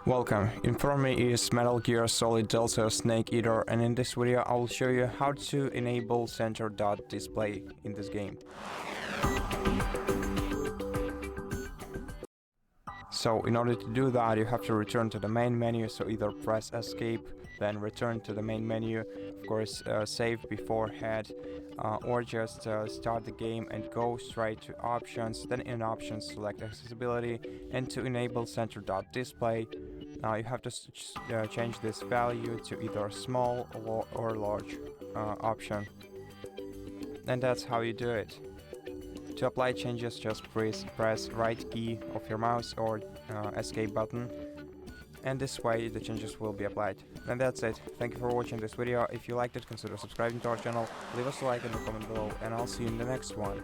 Welcome, in front of me is Metal Gear Solid Delta Snake Eater, and in this video I will show you how to enable center dot display in this game. So in order to do that you have to return to the main menu, so either press escape, then return to the main menu, of course save beforehand, or just start the game and go straight to options, then in options select accessibility, and to enable center dot display you have to change this value to either small or large option, and that's how you do it. To apply changes, just press right key of your mouse or escape button, and this way the changes will be applied. And that's it. Thank you for watching this video. If you liked it, consider subscribing to our channel, leave us a like and a comment below, and I'll see you in the next one.